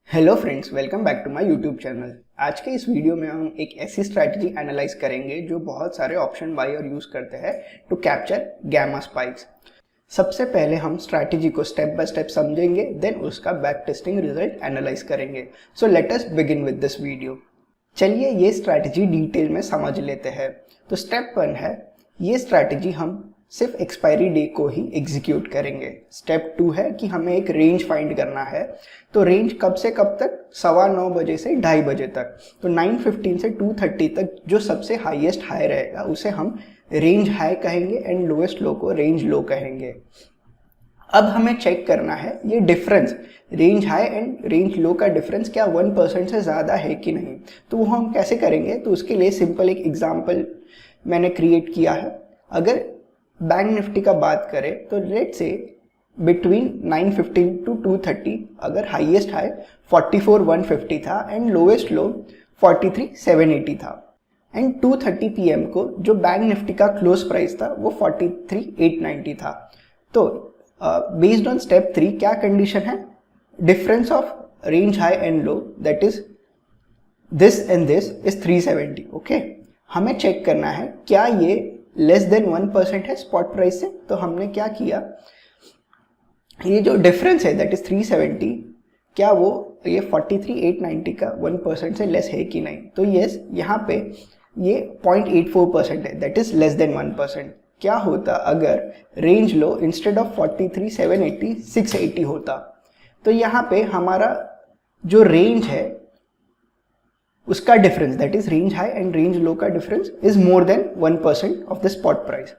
Hello friends, welcome back to my YouTube channel. आज के इस वीडियो में हम एक ऐसी स्ट्रैटेजी एनालाइज करेंगे जो बहुत सारे ऑप्शन बायर यूज करते हैं टू कैप्चर गैमा स्पाइक्स। सबसे पहले हम स्ट्रैटेजी को स्टेप बाय स्टेप समझेंगे, देन उसका बैक टेस्टिंग रिजल्ट एनालाइज करेंगे। So let us begin with this video. चलिए ये स्ट्रैटेजी डिटेल में समझ लेते हैं। तो स्टेप 1 है, ये स्ट्रैटेजी हम सिर्फ एक्सपायरी डे को ही एग्जीक्यूट करेंगे। स्टेप 2 है कि हमें एक रेंज फाइंड करना है। तो रेंज कब से कब तक? 9:15 बजे से 2:30 बजे तक। तो 9:15 से 2:30 तक जो सबसे हाईएस्ट हाई रहेगा उसे हम रेंज हाई कहेंगे एंड लोएस्ट लो को रेंज लो कहेंगे। अब हमें चेक करना है ये difference, range high and range low का डिफरेंस क्या 1% से ज़्यादा है कि नहीं। तो वो हम कैसे करेंगे? तो उसके लिए सिंपल एक एग्जाम्पल मैंने क्रिएट किया है। अगर बैंक निफ्टी का बात करें तो लेट्स से बिटवीन 9:15 टू 2:30 अगर हाईएस्ट हाई 44,150 था एंड लोएस्ट लो 43,780 था एंड 2:30 PM को जो बैंक निफ्टी का क्लोज प्राइस था वो 43,890 था। तो बेस्ड ऑन स्टेप 3 क्या कंडीशन है? Difference of range high and low that is this and this is 370। Okay, हमें चेक करना है क्या ये लेस देन 1% है स्पॉट प्राइस से। तो हमने क्या किया, ये जो डिफरेंस है दैट इज 370, क्या वो ये 43,890 का 1% से लेस है कि नहीं। तो यस, यहाँ पे ये 0.84% है दैट इज लेस देन 1%। क्या होता अगर रेंज लो इंस्टेड ऑफ 43,780 680 होता? तो यहाँ पे हमारा जो रेंज है उसका difference that is range high and range low का difference is more than 1% of the spot price.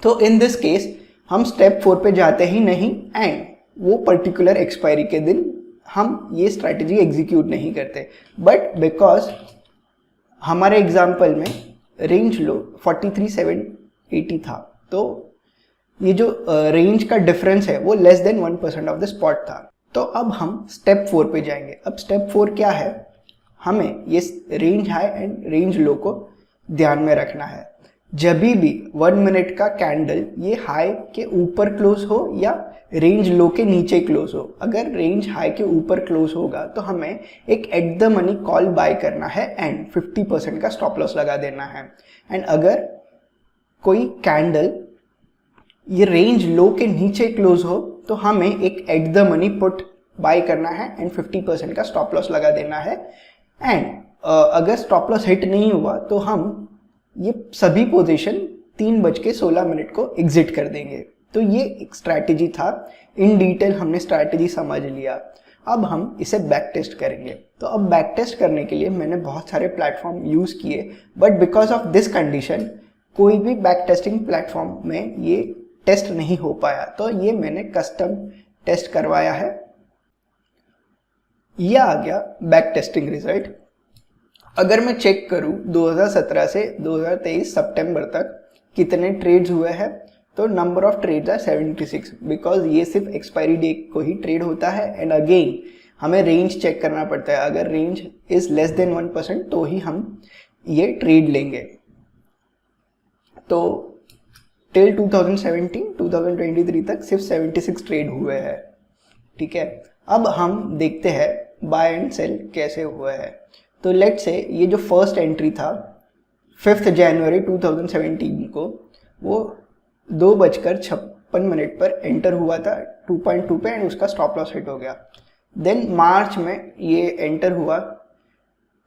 तो इन दिस केस हम स्टेप 4 पे जाते ही नहीं एंड वो पर्टिकुलर एक्सपायरी के दिन हम ये स्ट्रैटेजी एग्जीक्यूट नहीं करते। बट बिकॉज हमारे एग्जाम्पल में रेंज लो 43,780 था, तो ये जो रेंज का डिफरेंस है वो less than 1% of the spot था। तो अब हम स्टेप 4 पे जाएंगे। अब स्टेप 4 क्या है? हमें ये रेंज हाई एंड रेंज लो को ध्यान में रखना है। जब भी 1 मिनट का कैंडल ये हाई के ऊपर क्लोज हो या रेंज लो के नीचे क्लोज हो, अगर रेंज हाई के ऊपर क्लोज होगा तो हमें एक at the money call buy करना है एंड 50% का स्टॉप लॉस लगा देना है। एंड अगर कोई कैंडल ये रेंज लो के नीचे क्लोज हो तो हमें एक at the money put buy करना है एंड 50% का स्टॉप लॉस लगा देना है। एंड अगर स्टॉप लॉस हिट नहीं हुआ तो हम ये सभी पोजीशन 3:16 को एग्जिट कर देंगे। तो ये एक स्ट्रैटेजी था। इन डिटेल हमने स्ट्रैटेजी समझ लिया। अब हम इसे बैक टेस्ट करेंगे। तो अब बैक टेस्ट करने के लिए मैंने बहुत सारे प्लेटफॉर्म यूज किए, but because of this condition कोई भी बैक टेस्टिंग प्लेटफॉर्म में ये टेस्ट नहीं हो पाया। तो ये मैंने कस्टम टेस्ट करवाया है। यह आ गया बैक टेस्टिंग रिजल्ट। अगर मैं चेक करूं 2017 से 2023 सितंबर तक कितने ट्रेड्स हुए हैं, तो नंबर ऑफ ट्रेड्स है 76, बिकॉज ये सिर्फ एक्सपायरी डे को ही ट्रेड होता है। एंड अगेन हमें रेंज चेक करना पड़ता है। अगर रेंज इज लेस देन 1% तो ही हम ये ट्रेड लेंगे। तो टिल 2017-2023 तक सिर्फ 76 ट्रेड हुए हैं। ठीक है, अब हम देखते हैं बाय एंड सेल कैसे हुआ है। तो लेट्स से ये जो फर्स्ट एंट्री था 5 जनवरी 2017 को, वो 2:56 पर एंटर हुआ था 2.2 पे एंड उसका स्टॉप लॉस हिट हो गया। देन मार्च में ये एंटर हुआ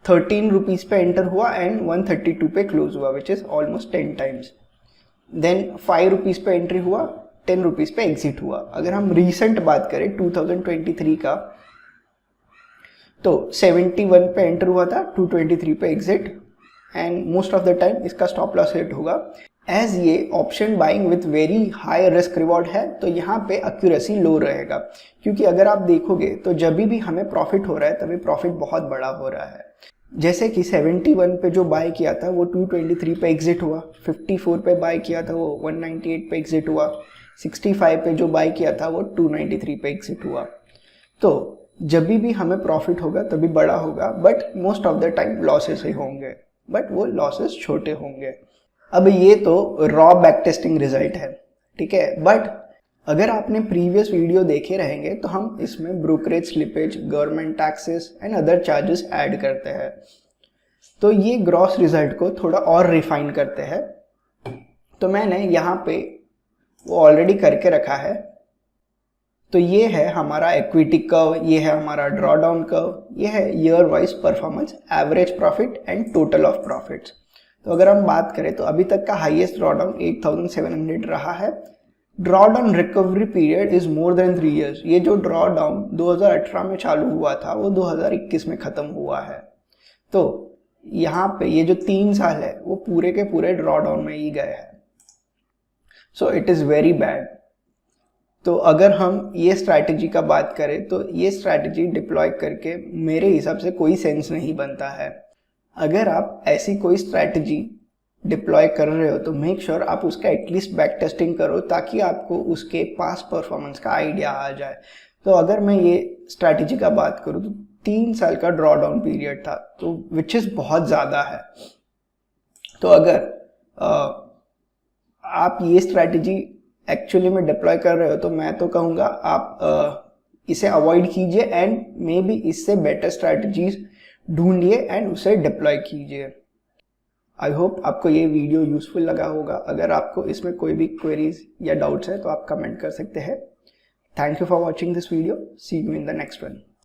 13 रुपीज़ पे एंटर हुआ एंड 132 पे क्लोज हुआ, which is almost 10 times. Then 5 rupees पे एंट्री हुआ, 10 रुपीज़ पे एग्जिट हुआ। अगर हम रिसेंट बात करें 2023 का, तो 71 पे एंटर हुआ था, 223 पे exit and most of the time इसका स्टॉप लॉस हिट होगा। एज ये option buying with very high risk reward है तो यहाँ पे एक्यूरेसी लो रहेगा, क्योंकि अगर आप देखोगे तो जब भी हमें प्रॉफिट हो रहा है तभी प्रॉफिट बहुत बड़ा हो रहा है। जैसे कि 71 पे जो बाय किया था वो 223 पे एग्जिट हुआ, 54 पे बाय किया था वो 198 पे एग्जिट हुआ, 65 पे जो बाय किया था वो 293 पे एग्जिट हुआ। तो जब भी हमें प्रॉफिट होगा तभी बड़ा होगा, but most of the time losses ही होंगे, बट वो लॉसेस छोटे होंगे। अब ये तो रॉ बैक टेस्टिंग रिजल्ट है, ठीक है। बट अगर आपने प्रीवियस वीडियो देखे रहेंगे तो हम इसमें brokerage slippage, government taxes and other charges add करते हैं। तो ये ग्रॉस रिजल्ट को थोड़ा और रिफाइन करते हैं। तो मैंने यहाँ पे वो ऑलरेडी करके रखा है। तो ये है हमारा इक्विटी कर्व, ये है हमारा ड्रॉ डाउन कर्व, ये है year wise performance, average profit and total of profits. तो अगर हम बात करें तो अभी तक का हाईएस्ट ड्रॉ डाउन 8700 रहा है। Draw down recovery period is more then 3 years। ये जो ड्रॉ डाउन 2018 में चालू हुआ था वो 2021 में खत्म हुआ है। तो यहाँ पे ये जो 3 साल है वो पूरे के पूरे ड्रॉ डाउन में ही गए हैं। So it is very bad. तो अगर हम ये स्ट्रैटेजी का बात करें तो ये स्ट्रैटेजी डिप्लॉय करके मेरे हिसाब से कोई सेंस नहीं बनता है। अगर आप ऐसी कोई स्ट्रैटेजी डिप्लॉय कर रहे हो तो मेक श्योर आप उसका एटलीस्ट बैक टेस्टिंग करो, ताकि आपको उसके पास परफॉर्मेंस का आइडिया आ जाए। तो अगर मैं ये स्ट्रैटेजी का बात करूँ तो 3 साल का ड्रॉ डाउन पीरियड था, तो विच इज़ बहुत ज़्यादा है। तो अगर आप ये स्ट्रैटेजी एक्चुअली में डिप्लॉय कर रहे हो तो मैं तो कहूँगा आप इसे अवॉइड कीजिए एंड मे बी इससे बेटर स्ट्रैटेजीज ढूंढिए एंड उसे डिप्लॉय कीजिए। आई होप आपको ये वीडियो यूजफुल लगा होगा। अगर आपको इसमें कोई भी क्वेरीज या डाउट्स है तो आप कमेंट कर सकते हैं। Thank you for watching this video. See you in the next one.